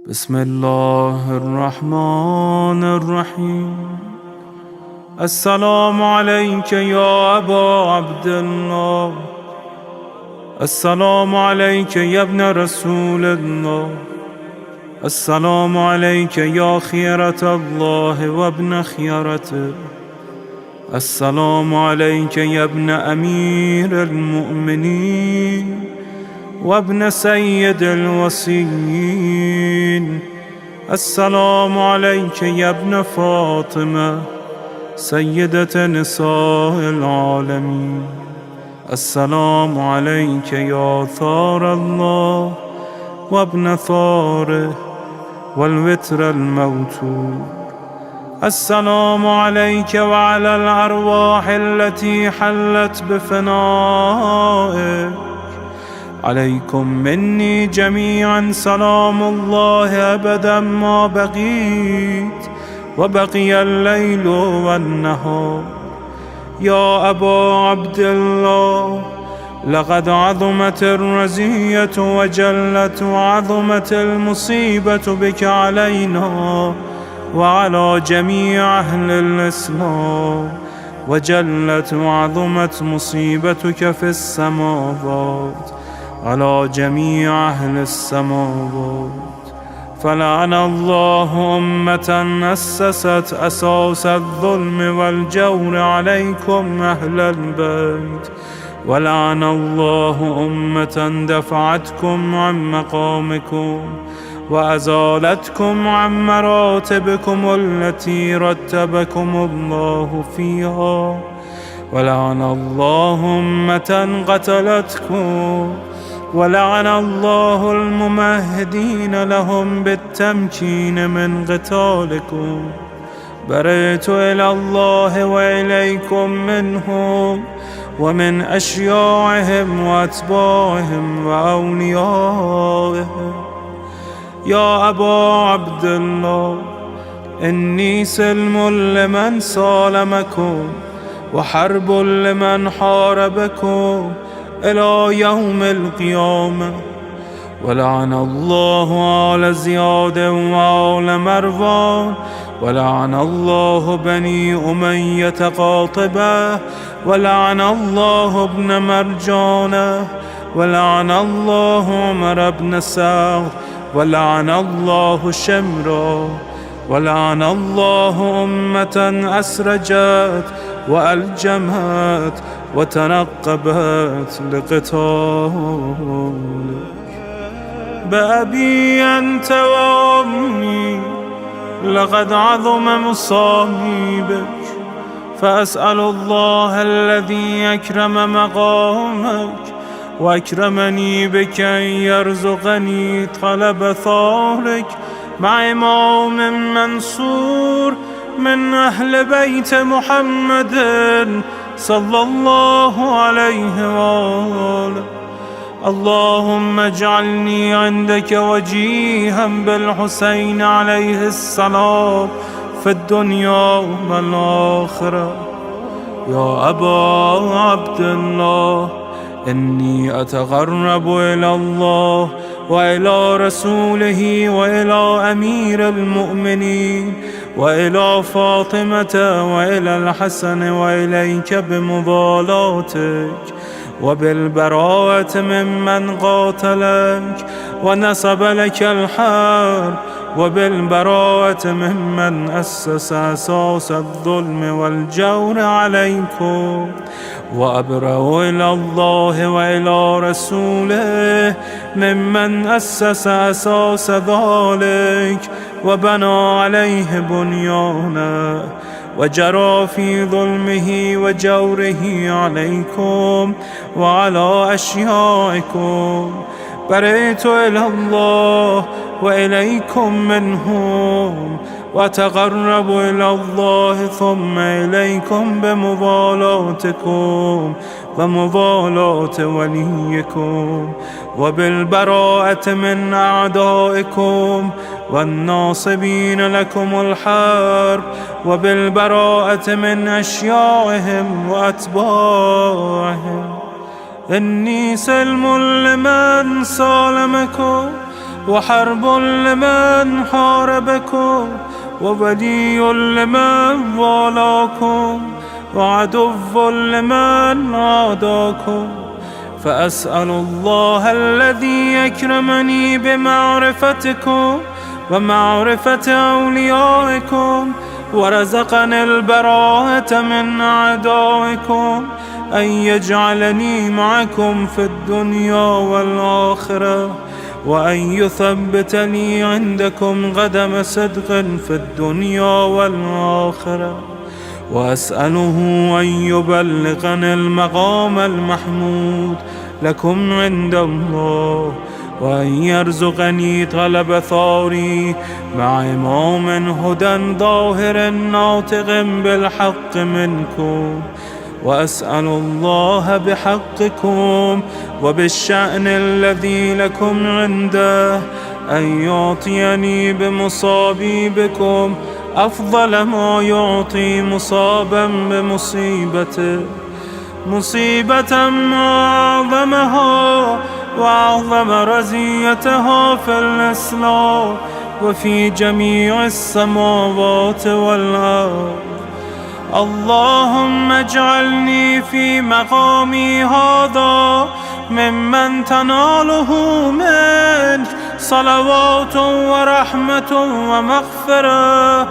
بسم الله الرحمن الرحيم. السلام عليك يا أبا عبد الله. السلام عليك يا ابن رسول الله. السلام عليك يا خيرة الله وابن خيرته. السلام عليك يا ابن أمير المؤمنين وابن سيد الوصيين. السلام عليك يا ابن فاطمة سيدة نساء العالمين. السلام عليك يا ثار الله وابن ثاره والوتر الموتور. السلام عليك وعلى الأرواح التي حلت بفنائك. عليكم مني جميعا سلام الله أبدا ما بقيت وبقي الليل والنهار. يا أبا عبد الله، لقد عظمت الرزية وجلت وعظمت المصيبة بك علينا وعلى جميع أهل الإسلام، وجلت وعظمت مصيبتك في السماوات على جميع أهل السماوات. فلعن الله أمة أسست أساس الظلم والجور عليكم أهل البيت، ولعن الله أمة دفعتكم عن مقامكم وأزالتكم عن مراتبكم التي رتبكم الله فيها، ولعن الله أمة قتلتكم، ولعن الله الممهدين لهم بالتمكين من قتالكم. برئت إلى الله وإليكم منهم ومن أشياعهم وأتباعهم وأوليائهم. يا أبا عبد الله، إني سلم لمن سالمكم وحرب لمن حاربكم إلى يوم القيامة. ولعن الله آل زياد وآل مروان، ولعن الله بني أمية قاطبة، ولعن الله ابن مرجانة، ولعن الله عمر بن سعد، ولعن الله شمرا، ولعن الله أمة أسرجت وألجمت وتنقبت لقتالك. بأبي أنت وأمي، لقد عظم مصابك، فأسأل الله الذي أكرم مقامك وأكرمني بك أن يرزقني طلب ثارك مع إمام منصور من أهل بيت محمد صلى الله عليه وآله. اللهم اجعلني عندك وجيها بالحسين عليه السلام في الدنيا والآخرة. يا أبا عبد الله، إني أتقرب إلى الله وإلى رسوله وإلى أمير المؤمنين وإلى فاطمة وإلى الحسن وإليك بمضالاتك وبالبراءة ممن قاتلك ونصب لك الحرب، وبالبراءة ممن أسس أساس الظلم والجور عليكم. وأبرأ إلى الله وإلى رسوله ممن أسس أساس ذلك وبنى عليه بنيانا وجرى في ظلمه وجوره عليكم وعلى أشيائكم. برئت إلى الله وإليكم منهم، وتقرب إلى الله ثم إليكم بمضالاتكم ومضالاة وليكم، وبالبراءة من أعدائكم والناصبين لكم الحرب، وبالبراءة من أشياعهم وأتباعهم. إني سلم لمن سالمكم، وحرب لمن حاربكم، وولي لمن والاكم، وعدو لمن عاداكم. فأسأل الله الذي يكرمني بمعرفتكم ومعرفة أوليائكم، ورزقني البراءة من أعدائكم، أن يجعلني معكم في الدنيا والآخرة، وأن يثبت لي عندكم قدم صدق في الدنيا والآخرة. وأسأله أن يبلغني المقام المحمود لكم عند الله، وأن يرزقني طلب ثاري مع إمام هدى ظاهر ناطق بالحق منكم. وأسأل الله بحقكم وبالشأن الذي لكم عنده أن يعطيني بمصابي بكم أفضل ما يعطي مصابا بمصيبته، مصيبة أعظمها وأعظم رزيتها في الإسلام وفي جميع السماوات والأرض. اللهم اجعلني في مقامي هذا ممن تناله منك صلوات ورحمة ومغفرة.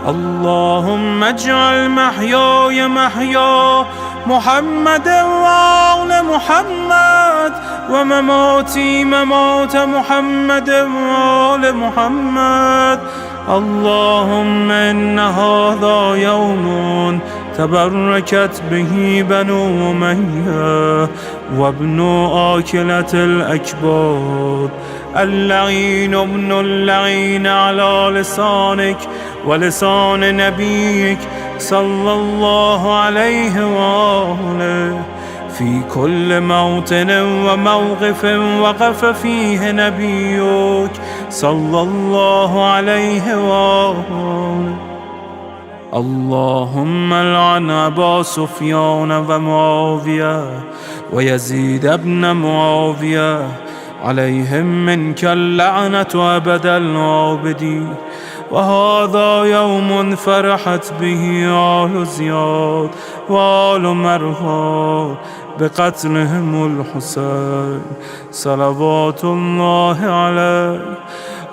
اللهم اجعل محياي محيا محمد وآل محمد، ومماتي ممات محمد وآل محمد. اللهم إن هذا يوم تبركت به بنو أمية وابن آكلة الأكباد، اللعين ابن اللعين على لسانك ولسان نبيك صلى الله عليه وآله، في كل موطن وموقف وقف فيه نبيك صلى الله عليه وآله. اللهم لعن أبا سفيان ومعاوية ويزيد بن معاوية، عليهم منك اللعنة أبد العابدين. وهذا يوم فرحت به آل زياد وآل مروان بقتلهم الحسين صلوات الله عليه.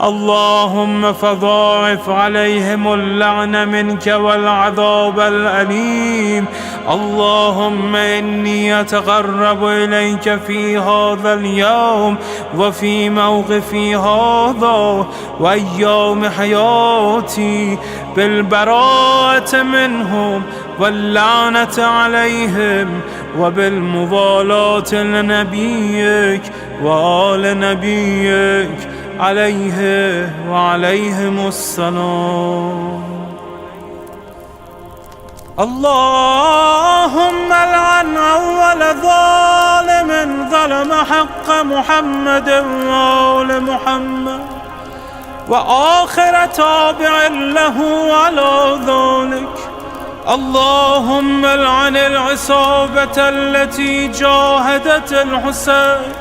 اللهم فضاعف عليهم اللعن منك والعذاب الأليم. اللهم إني أتقرب إليك في هذا اليوم وفي موقفي هذا وأيام حياتي بالبراءة منهم واللعنة عليهم، وبالموالاة لنبيك وآل نبيك عليه وعليهم السلام. اللهم لعن أول ظالم ظلم حق محمد وآل محمد، وآخر تابع له على ذلك. اللهم لعن العصابة التي جاهدت الحسين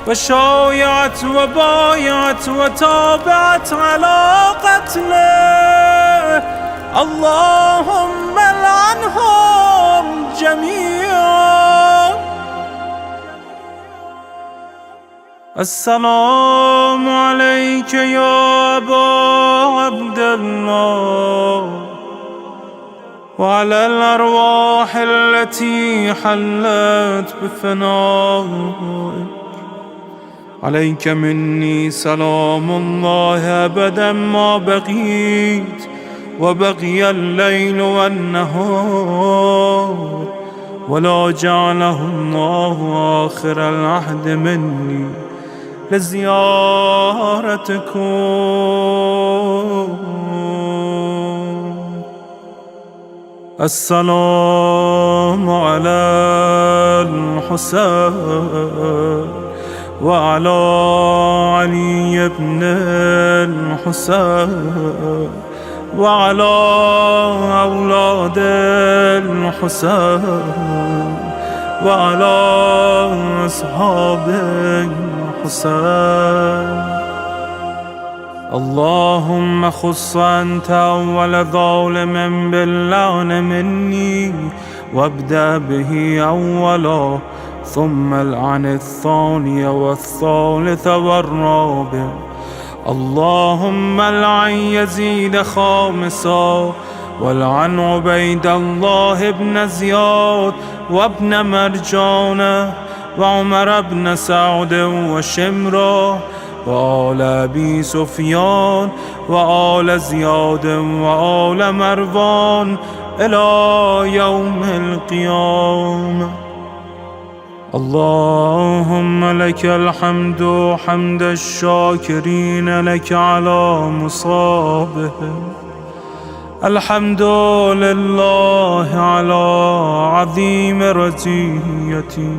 وشايعت وبايعت وتابعت على قتله. اللهم لعنهم جميعا. السلام عليك يا أبا عبد الله، وعلى الأرواح التي حلت بفنائك. عليك مني سلام الله أبدا ما بقيت وبقي الليل والنهار، ولا جعله الله آخر العهد مني لزيارتكم. السلام على الحسين وعلى علي بن الحسين وعلى أولاد الحسين وعلى أصحاب الحسين. اللهم خص أنت أول ظالم باللعن مني، وابدأ به أولا، ثم العن الثاني والثالث والرابع. اللهم العن يزيد خامسا، والعن عبيد الله بن زياد وابن مرجانة وعمر بن سعد وشمرة وآل أبي سفيان وآل زياد وآل مروان إلى يوم القيامة. اللهم لك الحمد حمد الشاكرين لك على مصابهم. الحمد لله على عظيم رزيتي.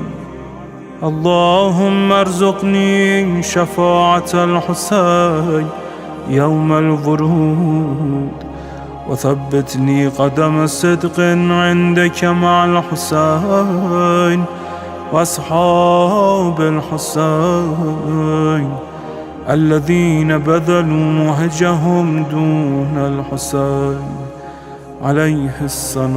اللهم ارزقني شفاعة الحسين يوم الورود، وثبتني قدم صدق عندك مع الحسين وأصحاب الحسين الذين بذلوا مهجهم دون الحسين عليه السلام.